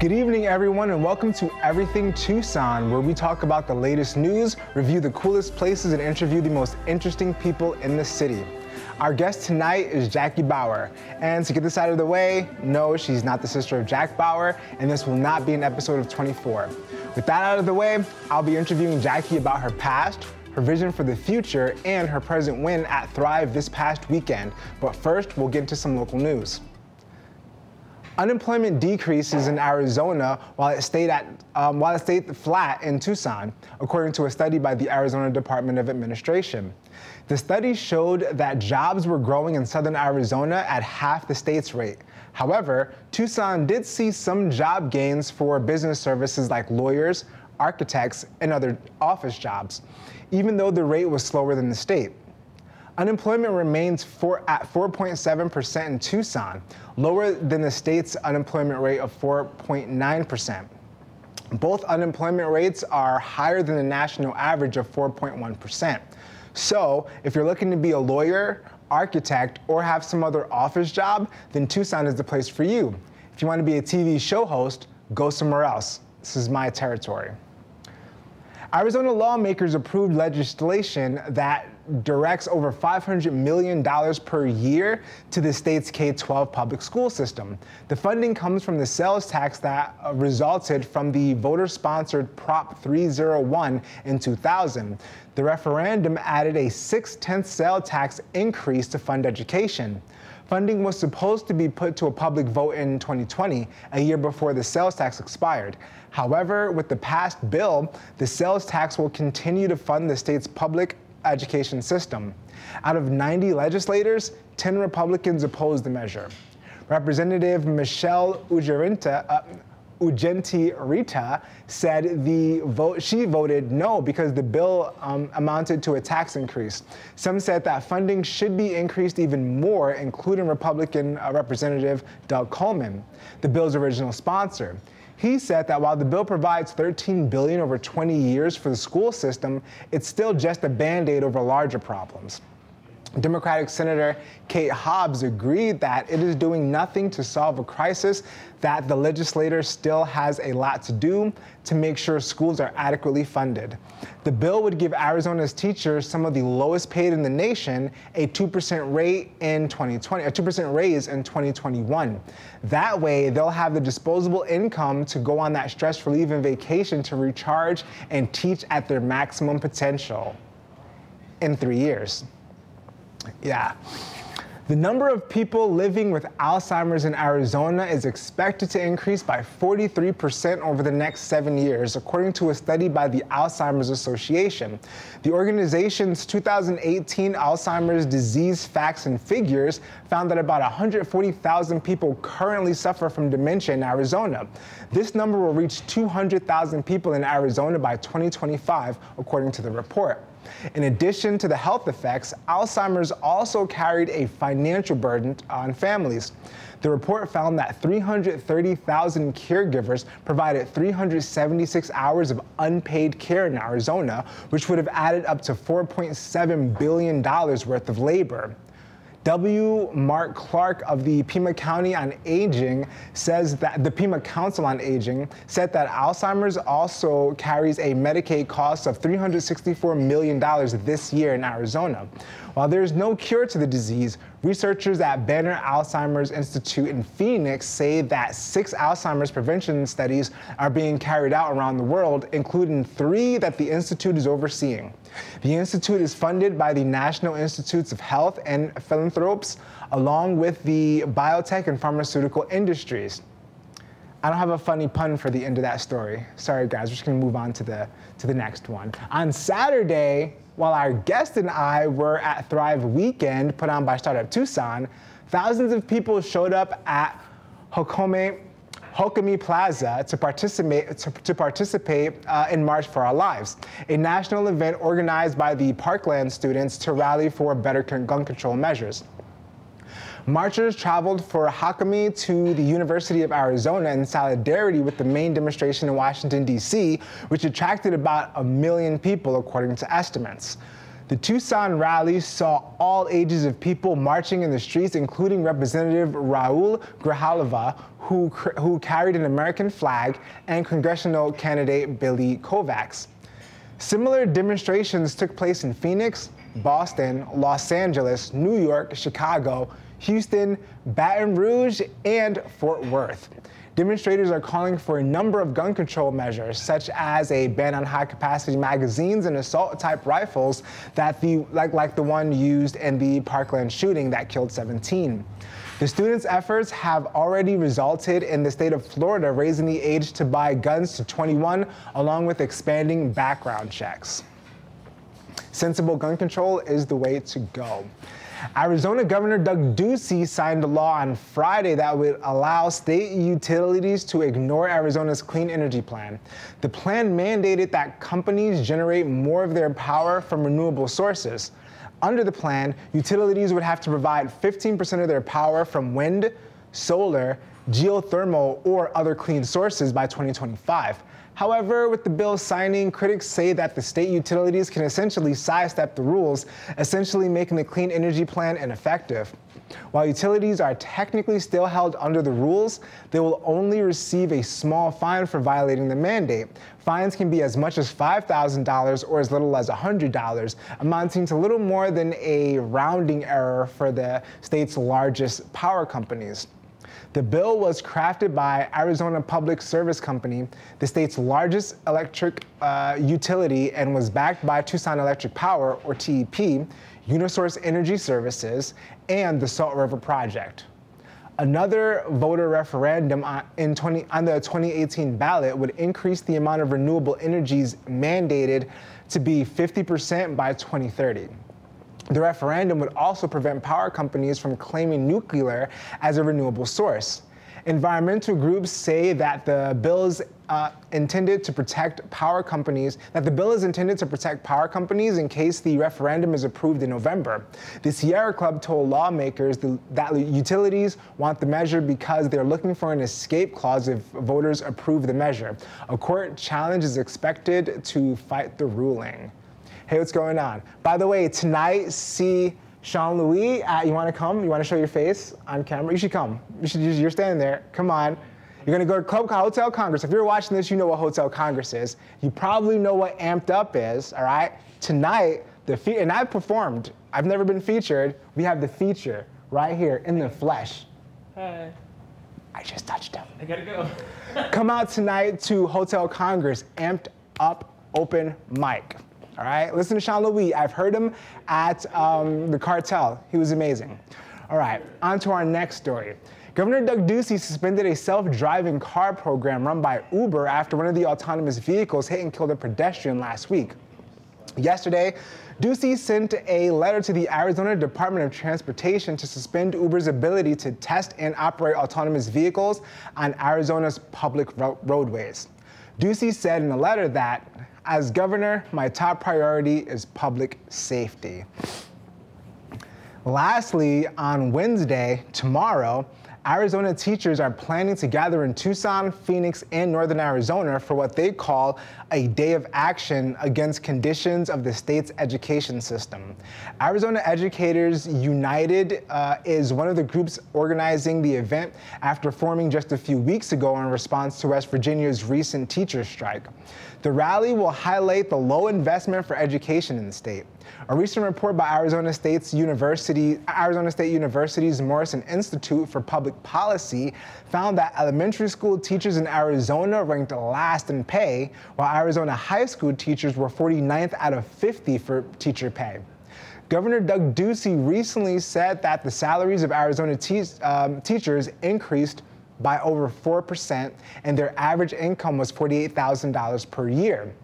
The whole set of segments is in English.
Good evening, everyone, and welcome to Everything Tucson, where we talk about the latest news, review the coolest places, and interview the most interesting people in the city. Our guest tonight is Jackie Bauer. And to get this out of the way, no, she's not the sister of Jack Bauer, and this will not be an episode of 24. With that out of the way, I'll be interviewing Jackie about her past, her vision for the future, and her present win at Thrive this past weekend. But first, we'll get into some local news. Unemployment decreases in Arizona while it stayed flat in Tucson, according to a study by the Arizona Department of Administration. The study showed that jobs were growing in southern Arizona at half the state's rate. However, Tucson did see some job gains for business services like lawyers, architects, and other office jobs, even though the rate was slower than the state. Unemployment remains at 4.7% in Tucson, lower than the state's unemployment rate of 4.9%. Both unemployment rates are higher than the national average of 4.1%. So if you're looking to be a lawyer, architect, or have some other office job, then Tucson is the place for you. If you want to be a TV show host, go somewhere else. This is my territory. Arizona lawmakers approved legislation that directs over $500 million per year to the state's K-12 public school system. The funding comes from the sales tax that resulted from the voter-sponsored Prop 301 in 2000. The referendum added a 6/10 sales tax increase to fund education. Funding was supposed to be put to a public vote in 2020, a year before the sales tax expired. However, with the passed bill, the sales tax will continue to fund the state's public education system. Out of 90 legislators, 10 Republicans opposed the measure. Representative Michelle Ugenti-Rita said she voted no because the bill amounted to a tax increase. Some said that funding should be increased even more, including Republican Representative Doug Coleman, the bill's original sponsor. He said that while the bill provides $13 billion over 20 years for the school system, it's still just a Band-Aid over larger problems. Democratic Senator Kate Hobbs agreed that it is doing nothing to solve a crisis, that the legislature still has a lot to do to make sure schools are adequately funded. The bill would give Arizona's teachers, some of the lowest paid in the nation, a 2% raise in 2021. That way, they'll have the disposable income to go on that stress relief and vacation to recharge and teach at their maximum potential in 3 years. Yeah. The number of people living with Alzheimer's in Arizona is expected to increase by 43% over the next 7 years, according to a study by the Alzheimer's Association. The organization's 2018 Alzheimer's Disease Facts and Figures found that about 140,000 people currently suffer from dementia in Arizona. This number will reach 200,000 people in Arizona by 2025, according to the report. In addition to the health effects, Alzheimer's also carried a financial burden on families. The report found that 330,000 caregivers provided 376 hours of unpaid care in Arizona, which would have added up to $4.7 billion worth of labor. W. Mark Clark of the Pima County on Aging says that the Pima Council on Aging said that Alzheimer's also carries a Medicaid cost of $364 million this year in Arizona. While there is no cure to the disease, researchers at Banner Alzheimer's Institute in Phoenix say that 6 Alzheimer's prevention studies are being carried out around the world, including 3 that the institute is overseeing. The institute is funded by the National Institutes of Health and philanthropes, along with the biotech and pharmaceutical industries. I don't have a funny pun for the end of that story. Sorry, guys, we're just gonna move on to the next one. On Saturday, while our guest and I were at Thrive Weekend, put on by Startup Tucson, thousands of people showed up at Hokami Plaza to participate in March for Our Lives, a national event organized by the Parkland students to rally for better gun control measures. Marchers traveled for Hokami to the University of Arizona in solidarity with the main demonstration in Washington, D.C., which attracted about 1 million people, according to estimates. The Tucson rally saw all ages of people marching in the streets, including Representative Raul Grijalva, who carried an American flag, and congressional candidate Billy Kovacs. Similar demonstrations took place in Phoenix, Boston, Los Angeles, New York, Chicago, Houston, Baton Rouge, and Fort Worth. Demonstrators are calling for a number of gun control measures, such as a ban on high-capacity magazines and assault-type rifles like the one used in the Parkland shooting that killed 17. The students' efforts have already resulted in the state of Florida raising the age to buy guns to 21, along with expanding background checks. Sensible gun control is the way to go. Arizona Governor Doug Ducey signed a law on Friday that would allow state utilities to ignore Arizona's clean energy plan. The plan mandated that companies generate more of their power from renewable sources. Under the plan, utilities would have to provide 15% of their power from wind, solar, geothermal, or other clean sources by 2025. However, with the bill signing, critics say that the state utilities can essentially sidestep the rules, essentially making the clean energy plan ineffective. While utilities are technically still held under the rules, they will only receive a small fine for violating the mandate. Fines can be as much as $5,000 or as little as $100, amounting to little more than a rounding error for the state's largest power companies. The bill was crafted by Arizona Public Service Company, the state's largest electric utility, and was backed by Tucson Electric Power, or TEP, Unisource Energy Services, and the Salt River Project. Another voter referendum on the 2018 ballot would increase the amount of renewable energies mandated to be 50% by 2030. The referendum would also prevent power companies from claiming nuclear as a renewable source. Environmental groups say that the bill is intended to protect power companies in case the referendum is approved in November. The Sierra Club told lawmakers that utilities want the measure because they're looking for an escape clause if voters approve the measure. A court challenge is expected to fight the ruling. Hey, what's going on? By the way, tonight, see Sean Louis. You want to come? You want to show your face on camera? You should come. You're standing there. Come on. You're going to go to Hotel Congress. If you're watching this, you know what Hotel Congress is. You probably know what Amped Up is, all right? Tonight, and I've performed. I've never been featured. We have the feature right here in the flesh. Hi. I just touched him. I gotta go. Come out tonight to Hotel Congress, Amped Up Open Mic. All right, listen to Sean Louis. I've heard him at the Cartel. He was amazing. All right, on to our next story. Governor Doug Ducey suspended a self-driving car program run by Uber after one of the autonomous vehicles hit and killed a pedestrian last week. Yesterday, Ducey sent a letter to the Arizona Department of Transportation to suspend Uber's ability to test and operate autonomous vehicles on Arizona's public roadways. Ducey said in a letter that, as governor, my top priority is public safety. Lastly, on Wednesday, tomorrow, Arizona teachers are planning to gather in Tucson, Phoenix, and Northern Arizona for what they call a day of action against conditions of the state's education system. Arizona Educators United is one of the groups organizing the event after forming just a few weeks ago in response to West Virginia's recent teacher strike. The rally will highlight the low investment for education in the state. A recent report by Arizona State University's Morrison Institute for Public Policy found that elementary school teachers in Arizona ranked last in pay, while Arizona high school teachers were 49th out of 50 for teacher pay. Governor Doug Ducey recently said that the salaries of Arizona teachers increased by over 4%, and their average income was $48,000 per year.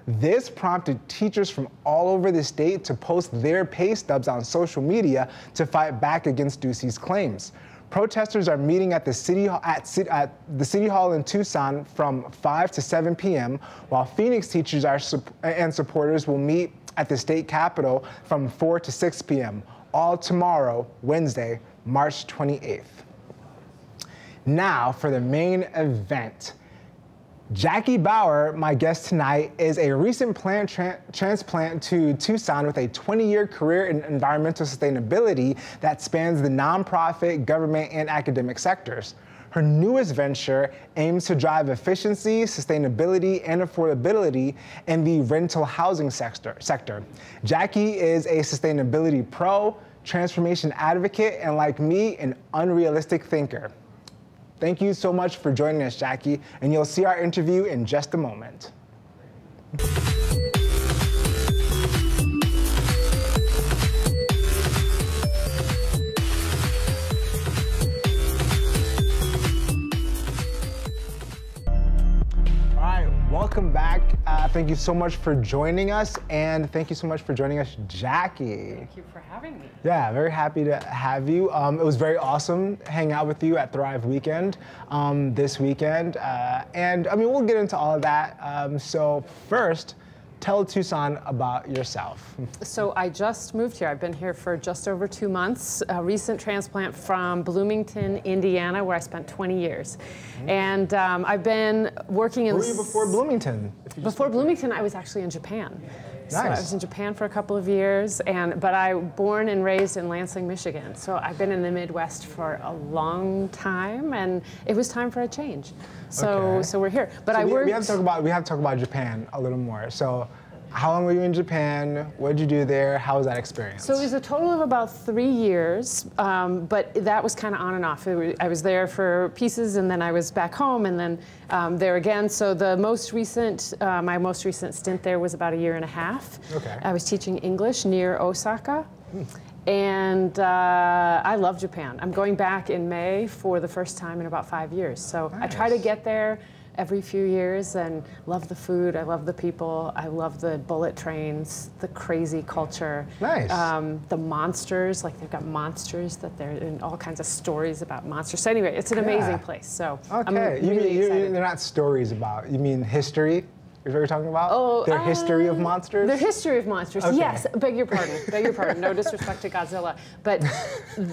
This prompted teachers from all over the state to post their pay stubs on social media to fight back against Ducey's claims. Protesters are meeting at the City Hall in Tucson from 5 to 7 p.m., while Phoenix teachers and supporters will meet at the state capitol from 4 to 6 p.m., all tomorrow, Wednesday, March 28th. Now for the main event. Jackie Bauer, my guest tonight, is a recent plant transplant to Tucson with a 20-year career in environmental sustainability that spans the nonprofit, government, and academic sectors. Her newest venture aims to drive efficiency, sustainability, and affordability in the rental housing sector. Jackie is a sustainability pro, transformation advocate, and like me, an unrealistic thinker. Thank you so much for joining us, Jackie, and you'll see our interview in just a moment. Welcome back. Thank you so much for joining us, and thank you so much for joining us, Jackie. Thank you for having me. Yeah, very happy to have you. It was very awesome hanging out with you at Thrive Weekend this weekend, and I mean, we'll get into all of that. So first, tell Tucson about yourself. So I just moved here. I've been here for just over 2 months. A recent transplant from Bloomington, Indiana, where I spent 20 years. And I've been working in... Where were you before Bloomington? Before Bloomington, I was actually in Japan. Nice. So I was in Japan for a couple of years, but I was born and raised in Lansing, Michigan. So I've been in the Midwest for a long time, and it was time for a change. So we're here. But so we have to talk about Japan a little more. So how long were you in Japan? What did you do there? How was that experience? So it was a total of about 3 years, but that was kind of on and off. I was there for pieces, and then I was back home, and then there again. So the most recent, my most recent stint there was about 1.5 years. Okay. I was teaching English near Osaka. And I love Japan. I'm going back in May for the first time in about 5 years. So nice. I try to get there every few years and love the food, I love the people, I love the bullet trains, the crazy culture. Nice. The monsters, like they've got monsters that they're in all kinds of stories about monsters. So anyway, it's an amazing place. So I'm really excited. They're not stories about, you mean history? Is what you're talking about? Oh, their history of monsters? Their history of monsters, okay. Yes. Beg your pardon, no disrespect to Godzilla. But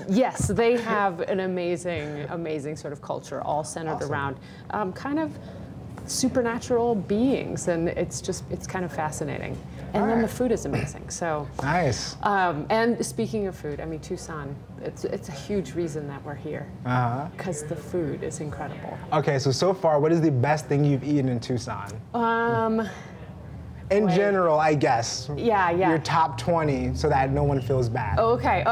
yes, they have an amazing sort of culture all centered around kind of supernatural beings. And it's kind of fascinating. And then the food is amazing, so. Nice. And speaking of food, I mean, Tucson, it's a huge reason that we're here. Because the food is incredible. Okay, so far, what is the best thing you've eaten in Tucson? In general, I guess. Yeah. Your top 20, so that no one feels bad. Okay.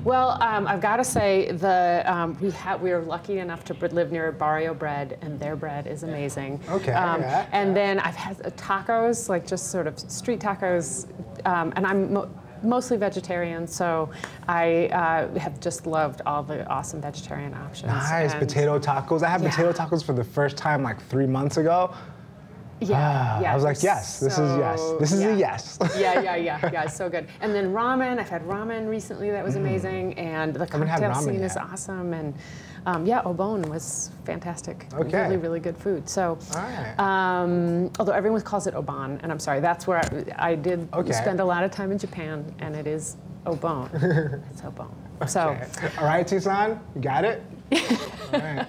Well, I've got to say we are lucky enough to live near Barrio Bread, and their bread is amazing. Okay. And then I've had tacos, like just sort of street tacos, and I'm mostly vegetarian, so I have just loved all the awesome vegetarian options. Nice, potato tacos. I had potato tacos for the first time like 3 months ago. Yeah. I was like, yes, this is yes. This is a yes. Yeah, it's so good. And then ramen, I've had ramen recently that was amazing, and the cocktail scene is awesome, and obon was fantastic. Okay. Really good food. So, although everyone calls it oban, and I'm sorry, that's where I did spend a lot of time in Japan, and it is obon. It's obon. Okay. So, all right, Tucson, you got it? All right.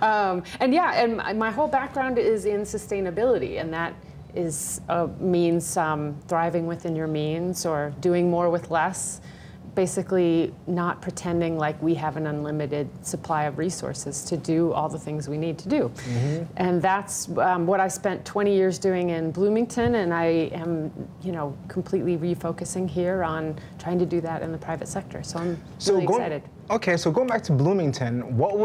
And my whole background is in sustainability, and that means thriving within your means or doing more with less. Basically, not pretending like we have an unlimited supply of resources to do all the things we need to do. And that's what I spent 20 years doing in Bloomington, and I am, completely refocusing here on trying to do that in the private sector. So I'm really excited. Okay, so going back to Bloomington, what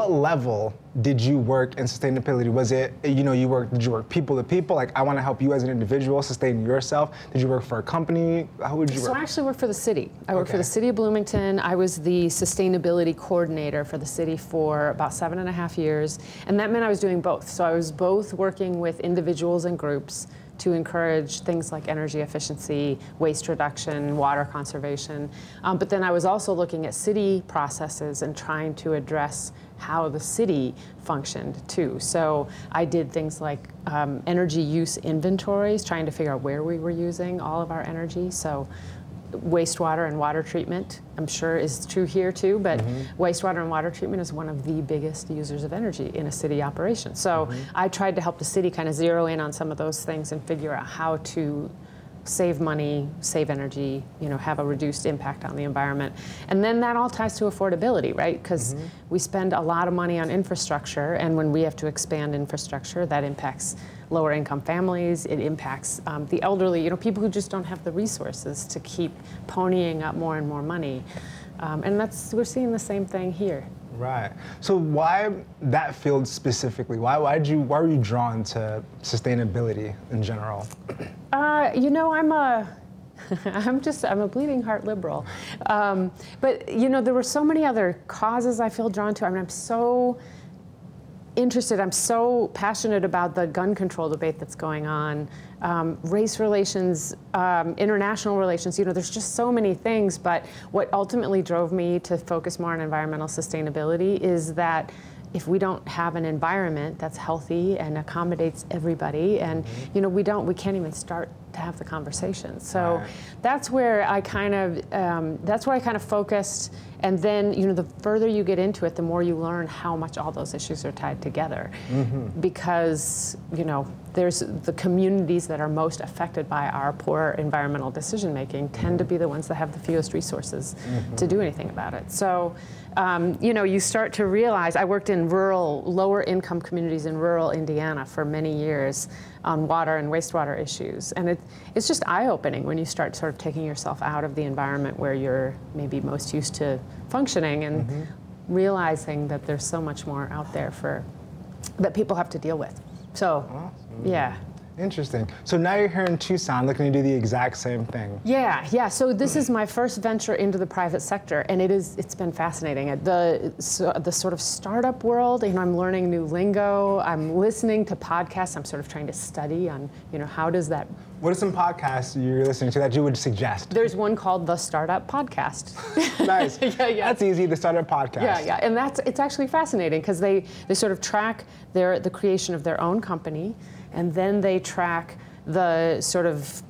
level did you work in sustainability? Was it, did you work people to people? Like, I want to help you as an individual sustain yourself. Did you work for a company? How would you work? So I actually worked for the city. I worked for the city of Bloomington. I was the sustainability coordinator for the city for about 7.5 years. And that meant I was doing both. So I was both working with individuals and groups to encourage things like energy efficiency, waste reduction, water conservation. But then I was also looking at city processes and trying to address how the city functioned too. So I did things like energy use inventories, trying to figure out where we were using all of our energy. So wastewater and water treatment, I'm sure is true here too, but wastewater and water treatment is one of the biggest users of energy in a city operation. So I tried to help the city kind of zero in on some of those things and figure out how to save money, save energy, have a reduced impact on the environment. And then that all ties to affordability, right? Because we spend a lot of money on infrastructure, and when we have to expand infrastructure, that impacts lower income families, it impacts the elderly, people who just don't have the resources to keep ponying up more and more money. And we're seeing the same thing here. Right. So why that field specifically? Why were you drawn to sustainability in general? I'm a bleeding heart liberal. But there were so many other causes I feel drawn to. I mean, I'm so interested, I'm so passionate about the gun control debate that's going on, race relations, international relations, there's just so many things, but what ultimately drove me to focus more on environmental sustainability is that if we don't have an environment that's healthy and accommodates everybody, and we can't even start to have the conversation. So that's where I kind of focused. And then, the further you get into it, the more you learn how much all those issues are tied together. Because, there's the communities that are most affected by our poor environmental decision making tend to be the ones that have the fewest resources to do anything about it. So, you start to realize, I worked in lower income communities in rural Indiana for many years on water and wastewater issues. And it's just eye-opening when you start sort of taking yourself out of the environment where you're maybe most used to functioning and realizing that there's so much more out there that people have to deal with. So, yeah. Interesting. So now you're here in Tucson looking to do the exact same thing. Yeah. So this is my first venture into the private sector, and it's been fascinating. The sort of startup world, I'm learning new lingo, I'm listening to podcasts, I'm sort of trying to study on, how does that... What are some podcasts you're listening to that you would suggest? There's one called The Startup Podcast. Nice. Yeah. That's easy, The Startup Podcast. Yeah. And it's actually fascinating because they sort of track the creation of their own company, and then they track the sort of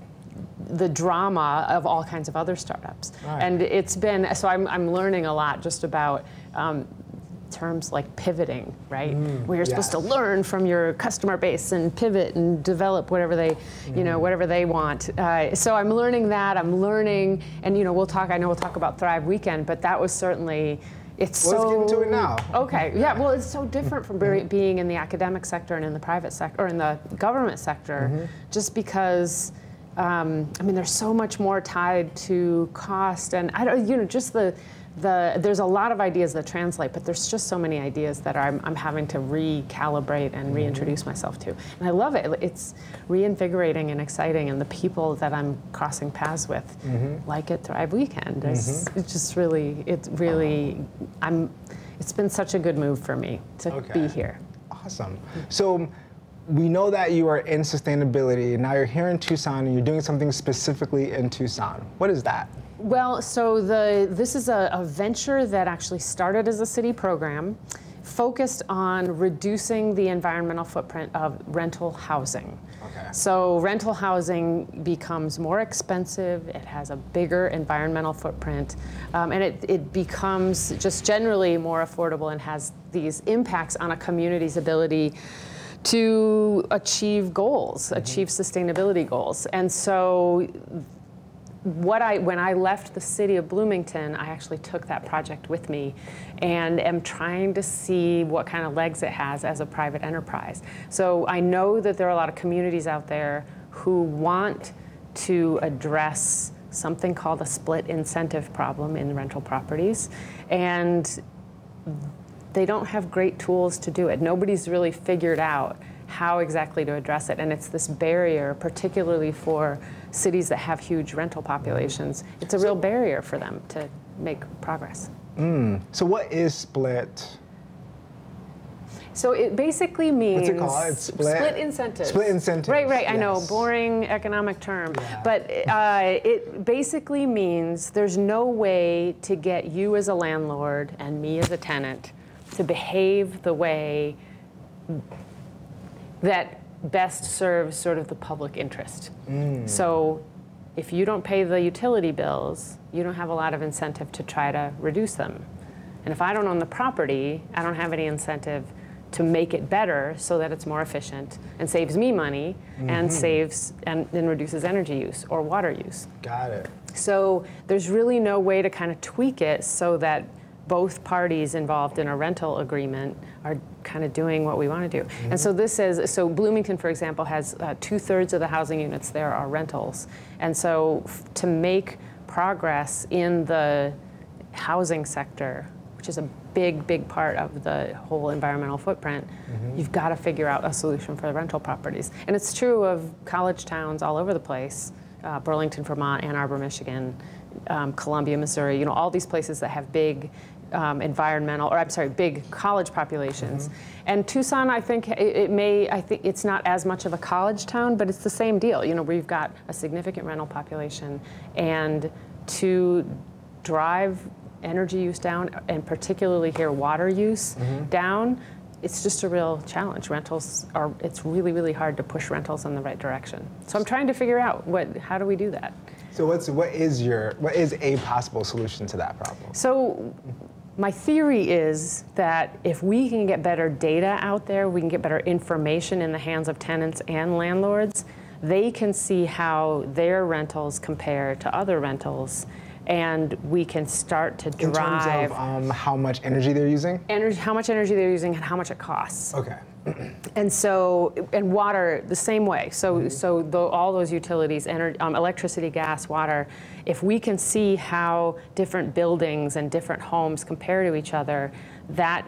the drama of all kinds of other startups. Right. And it's been, so I'm learning a lot just about terms like pivoting, right? Where you're supposed to learn from your customer base and pivot and develop whatever they, whatever they want. So I'm learning that, and I know we'll talk about Thrive Weekend, but that was certainly, let's get into it now. Okay, yeah, well, it's so different from being in the academic sector and in the private sector, or in the government sector, just because, there's so much more tied to cost, and there's a lot of ideas that translate, but there's just so many ideas that I'm having to recalibrate and reintroduce myself to. And I love it. It's reinvigorating and exciting, and the people that I'm crossing paths with, like at Thrive Weekend, it's been such a good move for me to be here. Awesome. So we know that you are in sustainability, and now you're here in Tucson, and you're doing something specifically in Tucson. What is that? Well, so this is a venture that actually started as a city program focused on reducing the environmental footprint of rental housing. Okay. So rental housing becomes more expensive, it has a bigger environmental footprint, and it becomes just generally more affordable and has these impacts on a community's ability to achieve goals, achieve sustainability goals. And so when I left the city of Bloomington, I actually took that project with me and am trying to see what kind of legs it has as a private enterprise. So I know that there are a lot of communities out there who want to address something called a split incentive problem in rental properties, and they don't have great tools to do it. Nobody's really figured out how exactly to address it, and it's this barrier, particularly for cities that have huge rental populations. It's a real barrier for them to make progress. So what is split? So it basically means... What's it called? It's split incentives. Split incentives. Right, yes. I know, boring economic term. Yeah. But it basically means there's no way to get you as a landlord and me as a tenant to behave the way that best serves sort of the public interest. So if you don't pay the utility bills, you don't have a lot of incentive to try to reduce them. And if I don't own the property, I don't have any incentive to make it better so that it's more efficient and saves me money and saves and reduces energy use or water use. Got it. So there's really no way to kind of tweak it so that both parties involved in a rental agreement are kind of doing what we want to do. And so so Bloomington, for example, has 2/3 of the housing units there are rentals. And so to make progress in the housing sector, which is a big, big part of the whole environmental footprint, you've got to figure out a solution for the rental properties. And it's true of college towns all over the place, Burlington, Vermont, Ann Arbor, Michigan, Columbia, Missouri, all these places that have big big college populations. And Tucson, I think I think it's not as much of a college town, but it's the same deal, where you've got a significant rental population, and to drive energy use down, and particularly here water use down, it's just a real challenge. It's really, really hard to push rentals in the right direction. So I'm trying to figure out how do we do that? So what is a possible solution to that problem? So my theory is that if we can get better data out there, we can get better information in the hands of tenants and landlords, they can see how their rentals compare to other rentals, and we can start to drive. In terms of how much energy they're using? How much energy they're using and how much it costs. Okay. And water the same way. All those utilities, electricity, gas, water, if we can see how different buildings and different homes compare to each other, that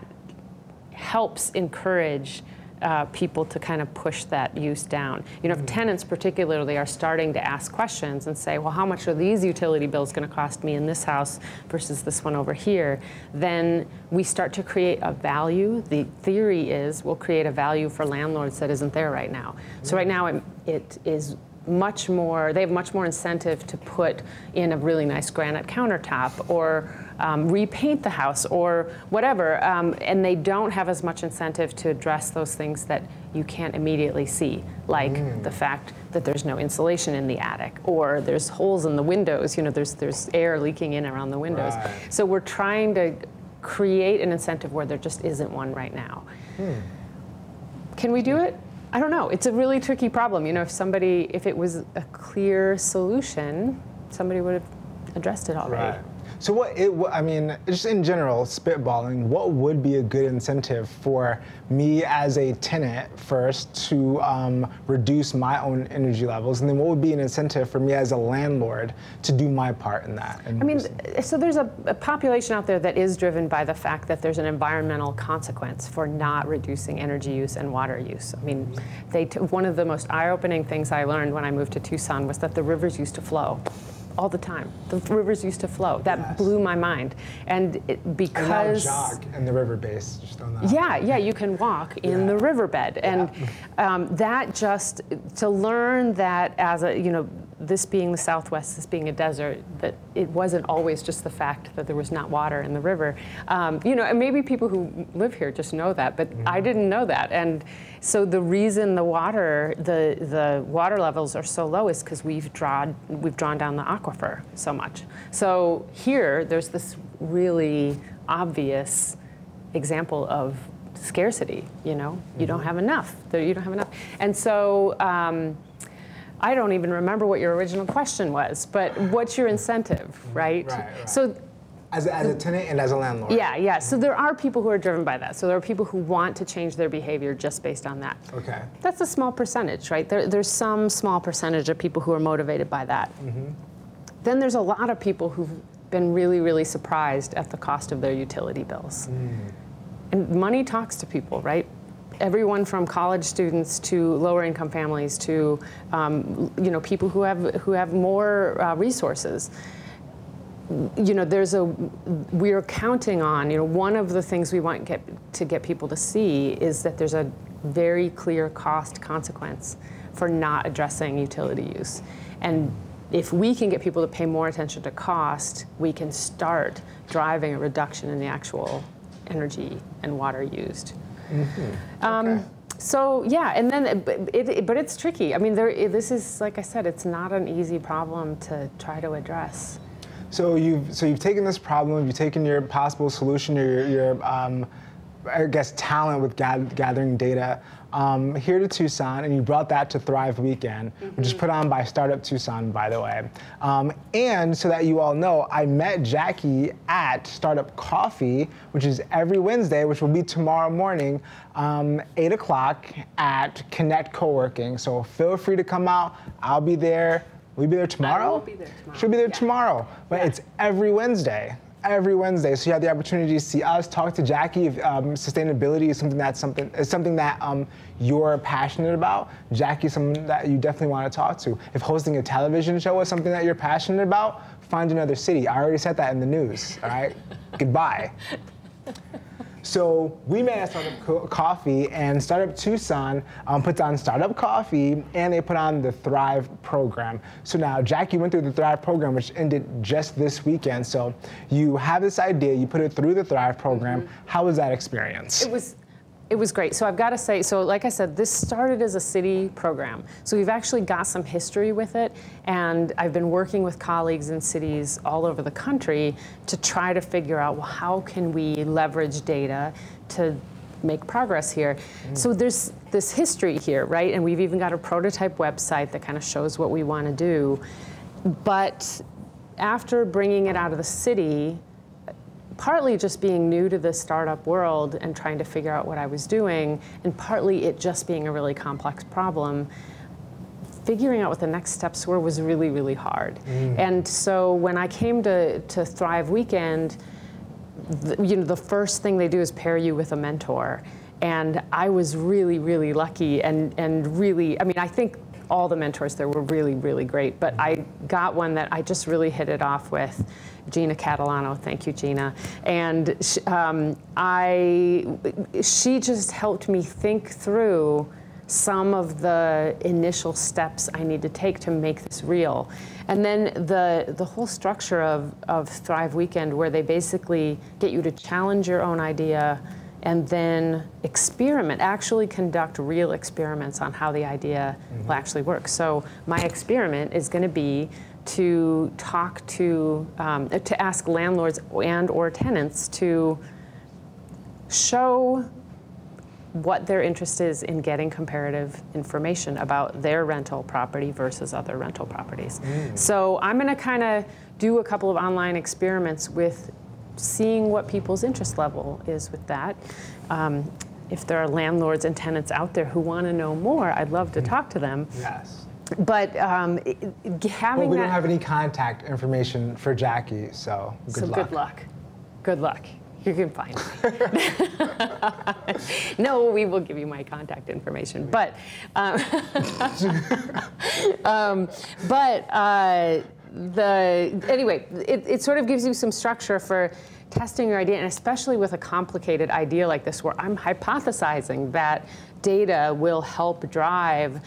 helps encourage people to kind of push that use down. If tenants particularly are starting to ask questions and say, well, how much are these utility bills going to cost me in this house versus this one over here, then we start to create a value. The theory is we'll create a value for landlords that isn't there right now. So right now it is much more, they have much more incentive to put in a really nice granite countertop or repaint the house or whatever, and they don't have as much incentive to address those things that you can't immediately see, like the fact that there's no insulation in the attic or there's holes in the windows, there's air leaking in around the windows. Right. So we're trying to create an incentive where there just isn't one right now. Can we do it? I don't know. It's a really tricky problem. If it was a clear solution, somebody would have addressed it already. Right. So just in general, spitballing, what would be a good incentive for me as a tenant first to reduce my own energy levels, and then what would be an incentive for me as a landlord to do my part in that? So there's a population out there that is driven by the fact that there's an environmental consequence for not reducing energy use and water use. One of the most eye-opening things I learned when I moved to Tucson was that the rivers used to flow all the time. The rivers used to flow. That blew my mind. And because... And now jog in the river base, just on that. Yeah, you can walk in the riverbed. And that just, to learn that as this being the Southwest, this being a desert, that it wasn't always just the fact that there was not water in the river. And maybe people who live here just know that, but I didn't know that. And so the reason the water levels are so low is because we've drawn down the aquifer so much. So here, there's this really obvious example of scarcity. You don't have enough. You don't have enough. And so I don't even remember what your original question was, but what's your incentive, right? Right. So. As a tenant and as a landlord. Yeah. So there are people who are driven by that. So there are people who want to change their behavior just based on that. Okay. That's a small percentage, right? There's some small percentage of people who are motivated by that. Then there's a lot of people who've been really, really surprised at the cost of their utility bills. And money talks to people, right? Everyone from college students to lower income families to people who have more resources. We're counting on, one of the things we want to get people to see is that there's a very clear cost consequence for not addressing utility use. And if we can get people to pay more attention to cost, we can start driving a reduction in the actual energy and water used. So yeah, and then, but it's tricky. I mean, this is, like I said, it's not an easy problem to try to address. So you've taken this problem, you've taken your possible solution, your I guess talent with gathering data here to Tucson, and you brought that to Thrive Weekend, which is put on by Startup Tucson, by the way. And so that you all know, I met Jackie at Startup Coffee, which is every Wednesday, which will be tomorrow morning, 8 o'clock at Connect Co-working. So feel free to come out. I'll be there. Will you be there tomorrow? I will be there tomorrow. She'll be there tomorrow. But it's every Wednesday. Every Wednesday, so you have the opportunity to see us, talk to Jackie. If sustainability is something that you're passionate about, Jackie is someone that you definitely want to talk to. If hosting a television show is something that you're passionate about, find another city. I already said that in the news. All right, goodbye. So we met at Startup Coffee, and Startup Tucson puts on Startup Coffee, and they put on the Thrive program. So now Jackie went through the Thrive program, which ended just this weekend. So you have this idea, you put it through the Thrive program. How was that experience? It was great. So I've got to say, so like I said, this started as a city program. So we've actually got some history with it. And I've been working with colleagues in cities all over the country to try to figure out, well, how can we leverage data to make progress here? So there's this history here, right? And we've even got a prototype website that kind of shows what we want to do. But after bringing it out of the city, partly just being new to the startup world and trying to figure out what I was doing, and partly it just being a really complex problem, figuring out what the next steps were was really, really hard. And so when I came to Thrive Weekend, the first thing they do is pair you with a mentor. And I was really, really lucky and really, I mean, I think all the mentors there were really, really great, but I got one that I just really hit it off with, Gina Catalano. Thank you, Gina. And she just helped me think through some of the initial steps I need to take to make this real. And then the whole structure of Thrive Weekend, where they basically get you to challenge your own idea and then experiment, actually conduct real experiments on how the idea will actually work. So my experiment is going to be to talk to ask landlords and or tenants to show what their interest is in getting comparative information about their rental property versus other rental properties. So I'm going to kind of do a couple of online experiments with seeing what people's interest level is with that. If there are landlords and tenants out there who want to know more, I'd love to talk to them. Yes. But having we don't have any contact information for Jackie, so good luck. Good luck. Good luck. You can find me. No, we will give you my contact information. But anyway, it sort of gives you some structure for testing your idea, and especially with a complicated idea like this, where I'm hypothesizing that data will help drive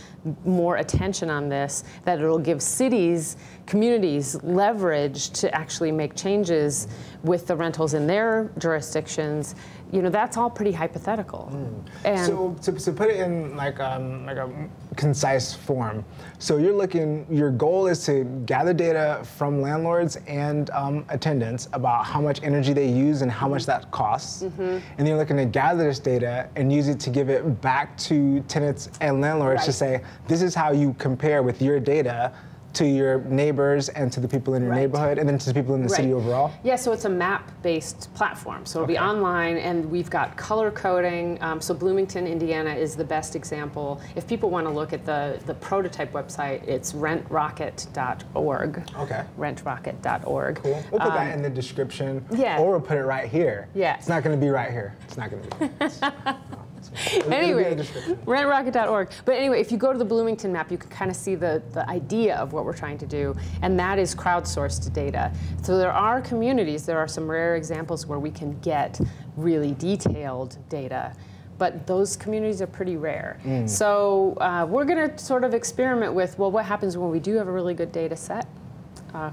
more attention on this, that it'll give cities, communities leverage to actually make changes with the rentals in their jurisdictions. You know, that's all pretty hypothetical. And so to put it in like a concise form, so your goal is to gather data from landlords and attendants about how much energy they use and how much that costs. And then you're looking to gather this data and use it to give it back to tenants and landlords to say, this is how you compare with your data to your neighbors and to the people in your neighborhood, and then to the people in the city overall? Yeah, so it's a map-based platform. So it'll be online, and we've got color coding. So Bloomington, Indiana is the best example. If people want to look at the prototype website, it's rentrocket.org. Okay. Rentrocket.org. Cool. We'll put that in the description. Yeah. Or we'll put it right here. Yeah. It's not going to be right here. It's not going to be. Anyway, rentrocket.org. But anyway, if you go to the Bloomington map, you can kind of see the idea of what we're trying to do, and that is crowdsourced data. So there are communities, there are some rare examples where we can get really detailed data, but those communities are pretty rare. So we're going to sort of experiment with, well, what happens when we do have a really good data set?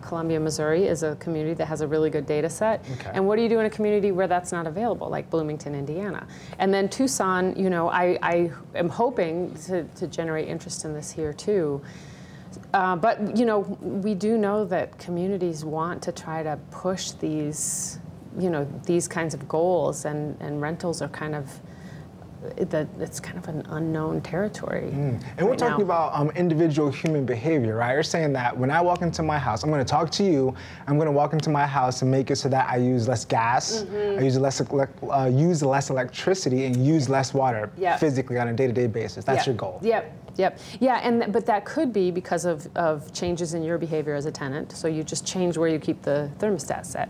Columbia, Missouri is a community that has a really good data set. Okay. And what do you do in a community where that's not available, like Bloomington, Indiana? And then Tucson, you know, I am hoping to generate interest in this here too. But, you know, we do know that communities want to try to push these, you know, these kinds of goals, and rentals are kind of, it's kind of an unknown territory. And we're talking about individual human behavior, right? You're saying that when I walk into my house, I'm going to talk to you. I'm going to walk into my house and make it so that I use less gas, I use less electricity, and use less water physically on a day-to-day basis. That's your goal. Yep. Yeah, but that could be because of changes in your behavior as a tenant. So you just change where you keep the thermostat set.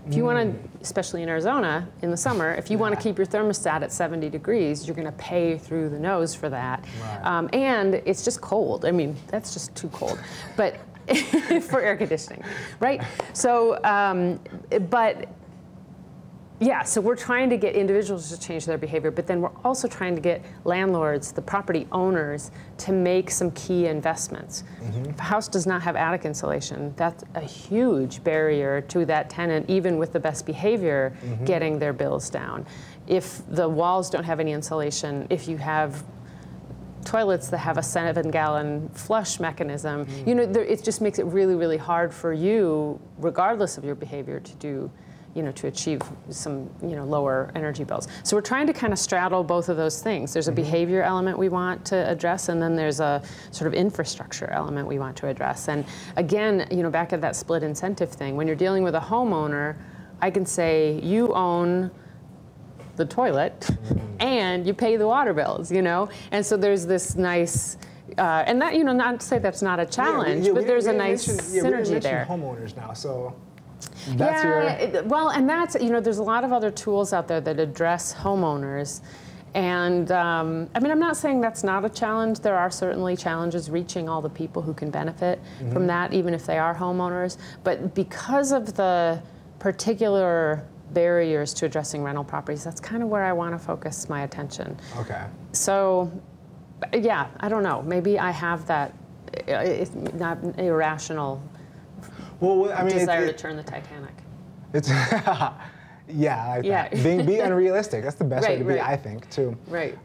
If you want to, especially in Arizona in the summer, if you want to keep your thermostat at 70 degrees, you're going to pay through the nose for that. Right. And it's just cold. I mean, that's just too cold. But for air conditioning, right? So, yeah, so we're trying to get individuals to change their behavior, but then we're also trying to get landlords, the property owners, to make some key investments. If a house does not have attic insulation, that's a huge barrier to that tenant, even with the best behavior, getting their bills down. If the walls don't have any insulation, if you have toilets that have a 7-gallon flush mechanism, you know, it just makes it really, really hard for you, regardless of your behavior, to do, you know, to achieve some, you know, lower energy bills. So we're trying to kind of straddle both of those things. There's a behavior element we want to address, and then there's a sort of infrastructure element we want to address. And again, you know, back at that split incentive thing, when you're dealing with a homeowner, I can say, you own the toilet and you pay the water bills, you know? And so there's this nice, and that, you know, not to say that's not a challenge, but there's a nice synergy there. Homeowners now, so. Well, and that's, you know, there's a lot of other tools out there that address homeowners. And I mean, I'm not saying that's not a challenge. There are certainly challenges reaching all the people who can benefit from that, even if they are homeowners. But because of the particular barriers to addressing rental properties, that's kind of where I want to focus my attention. Okay. So, yeah, I don't know. Maybe I have that not irrational I mean, desire to turn the Titanic. It's yeah, I like that. Be unrealistic. That's the best way to be, I think, too. Right.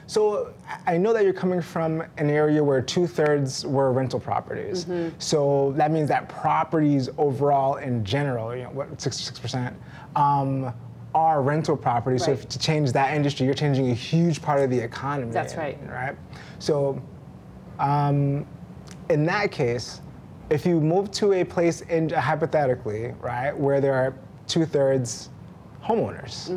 So I know that you're coming from an area where 2/3 were rental properties. So that means that properties overall, in general, you know, what 66%, are rental properties. So to change that industry, you're changing a huge part of the economy. That's right. Right. So in that case, if you move to a place, hypothetically, right, where there are 2/3 homeowners,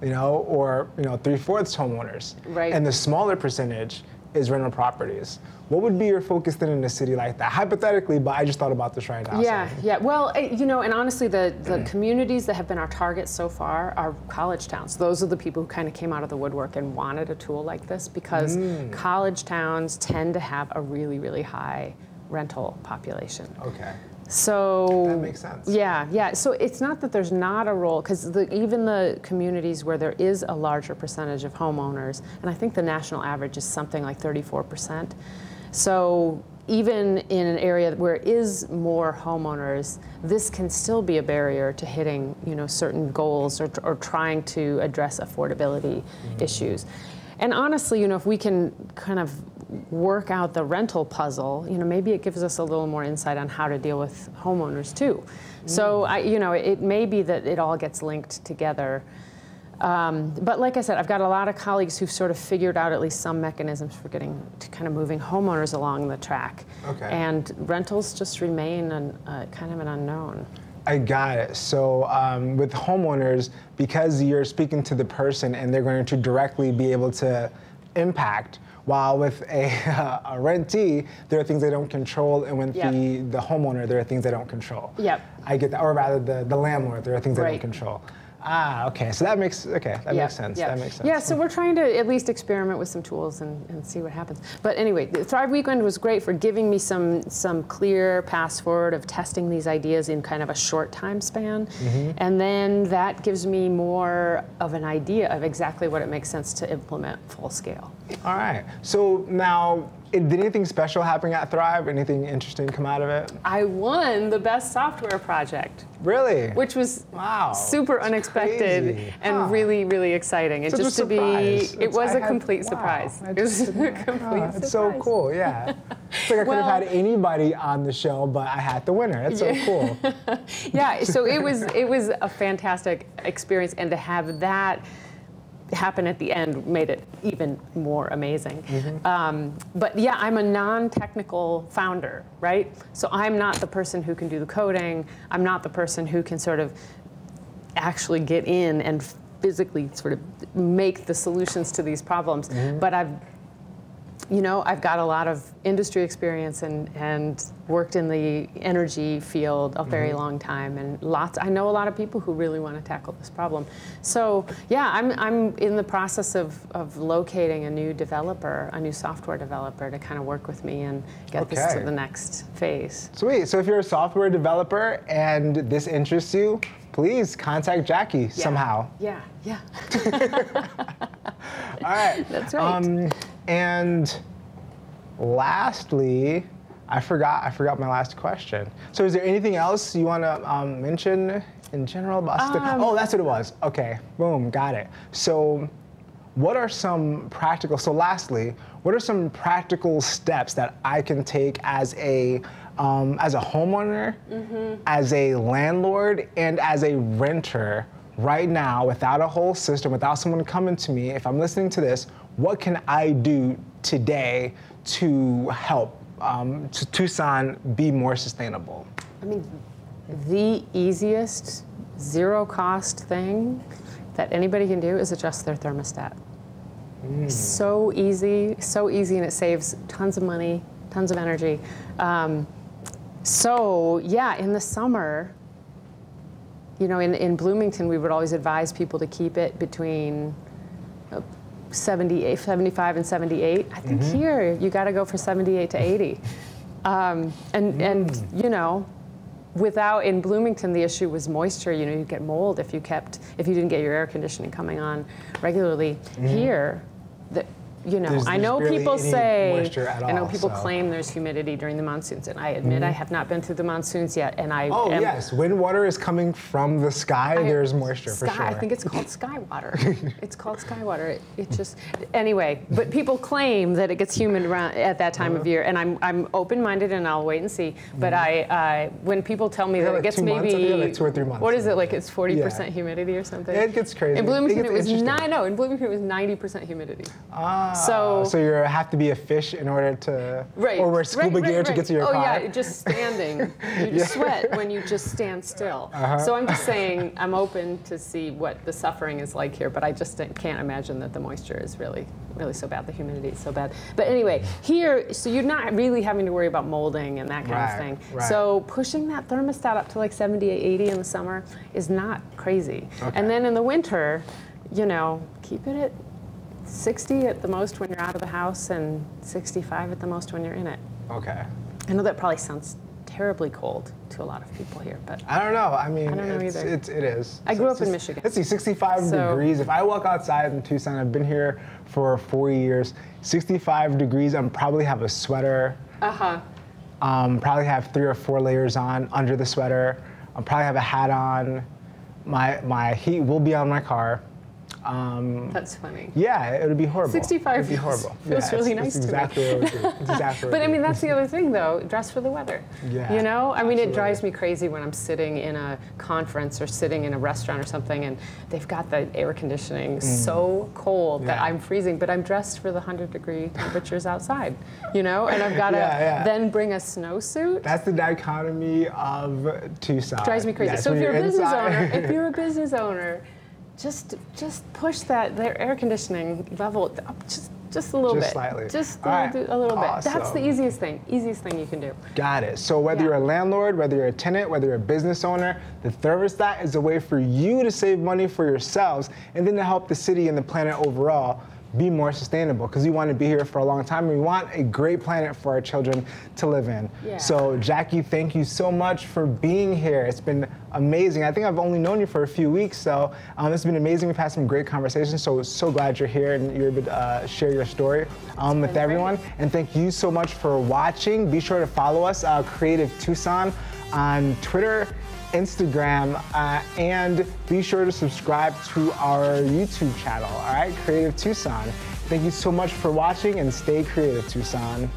you know, or, you know, 3/4 homeowners, and the smaller percentage is rental properties, what would be your focus then in a city like that? Hypothetically, but I just thought about this right now. Yeah. Well, you know, and honestly, the communities that have been our targets so far are college towns. Those are the people who kind of came out of the woodwork and wanted a tool like this, because college towns tend to have a really, really high rental population. Okay. So that makes sense. Yeah. So it's not that there's not a role, because even the communities where there is a larger percentage of homeowners, and I think the national average is something like 34%. So even in an area where there is more homeowners, this can still be a barrier to hitting, you know, certain goals or trying to address affordability issues. And honestly, you know, if we can kind of work out the rental puzzle, you know, maybe it gives us a little more insight on how to deal with homeowners too. So, you know, it may be that it all gets linked together. But like I said, I've got a lot of colleagues who've sort of figured out at least some mechanisms for getting to kind of moving homeowners along the track. Okay. And rentals just remain kind of an unknown. I got it. So with homeowners, because you're speaking to the person and they're going to directly be able to impact, while with a rentee, there are things they don't control, and with the homeowner, there are things they don't control. I get that, or rather the landlord, there are things they don't control. Okay, so that makes sense. That makes sense. Yeah, so we're trying to at least experiment with some tools and see what happens. But anyway, the Thrive Weekend was great for giving me some clear paths forward of testing these ideas in kind of a short time span. And then that gives me more of an idea of exactly what it makes sense to implement full scale. All right. So now, Did anything special happen at Thrive? Anything interesting come out of it? I won the best software project. Really? Which was wow, super unexpected and really, really exciting. And such just a surprise. it was a complete surprise. It was a complete surprise. It's so cool, yeah. It's like I could have had anybody on the show, but I had the winner. That's so cool. Yeah, so it was a fantastic experience, and to have that happen at the end made it even more amazing. But yeah, I'm a non-technical founder, right? So I'm not the person who can do the coding. I'm not the person who can sort of actually get in and physically sort of make the solutions to these problems. But I've got a lot of industry experience and worked in the energy field a very long time, and I know a lot of people who really want to tackle this problem. So yeah, I'm in the process of locating a new developer, a new software developer to kind of work with me and get this to the next phase. Sweet. So if you're a software developer and this interests you, please contact Jackie somehow. Yeah. All right. That's right. And lastly, I forgot my last question. So is there anything else you want to mention in general about oh, that's what it was. Okay, boom, got it. So what are some practical, what are some practical steps that I can take as a homeowner, as a landlord, and as a renter right now, without a whole system, without someone coming to me? If I'm listening to this, what can I do today to help Tucson be more sustainable? I mean, the easiest zero-cost thing that anybody can do is adjust their thermostat. So easy, and it saves tons of money, tons of energy. So yeah, in the summer, in Bloomington, we would always advise people to keep it between 75 and 78. I think here you got to go for 78 to 80. In Bloomington, the issue was moisture. You get mold if you didn't get your air conditioning coming on regularly. Here, I know people say, I know people claim there's humidity during the monsoons, and I admit I have not been through the monsoons yet, and yes, when water is coming from the sky, there's moisture for sure. I think it's called sky water. It's called sky water. Anyway, but people claim that it gets humid around at that time of year, and I'm open-minded and I'll wait and see. But when people tell me that it gets maybe like 2 or 3 months. What is it, like it's 40% humidity or something? It gets crazy. In Bloomington, it was 90% humidity. So you have to be a fish in order to, or wear scuba gear to get to your car? Oh yeah, just standing. You just sweat when you just stand still. So I'm just saying, I'm open to see what the suffering is like here, but I just can't imagine that the moisture is really so bad, the humidity is so bad. But anyway, here, so you're not really having to worry about molding and that kind of thing. So pushing that thermostat up to like 78, 80 in the summer is not crazy. And then in the winter, keep it at 60 at the most when you're out of the house, and 65 at the most when you're in it. Okay. I know that probably sounds terribly cold to a lot of people here, but I don't know. I mean, I don't know either. It is. I grew up in Michigan. Let's see, 65 degrees. If I walk outside in Tucson, I've been here for 4 years. 65 degrees. I'm probably have a sweater. Probably have 3 or 4 layers on under the sweater. I'll probably have a hat on. My heat will be on my car. That's funny. Yeah, it would be horrible. 65 would be horrible. Feels really nice to me. Exactly what it would be. It's exactly But I mean, that's the other thing, though. Dress for the weather. Yeah. I mean, it drives me crazy when I'm sitting in a conference or sitting in a restaurant or something, and they've got the air conditioning so cold that I'm freezing, but I'm dressed for the 100-degree temperatures outside. And I've got to then bring a snowsuit. That's the dichotomy of Tucson. Drives me crazy. Yes, so if you're a business owner, just push their air conditioning level up just a little bit. Slightly. Just a little bit. That's the easiest thing you can do. Got it. So whether you're a landlord, whether you're a tenant, whether you're a business owner, the thermostat is a way for you to save money for yourselves, and then to help the city and the planet overall be more sustainable, because we want to be here for a long time, and we want a great planet for our children to live in. So Jackie, thank you so much for being here. It's been amazing. I think I've only known you for a few weeks, so it's been amazing. We've had some great conversations, so glad you're here and you're able to share your story with everyone. Great. And thank you so much for watching. Be sure to follow us, Creative Tucson, on Twitter, Instagram, and be sure to subscribe to our YouTube channel, all right? Creative Tucson. Thank you so much for watching, and stay creative, Tucson.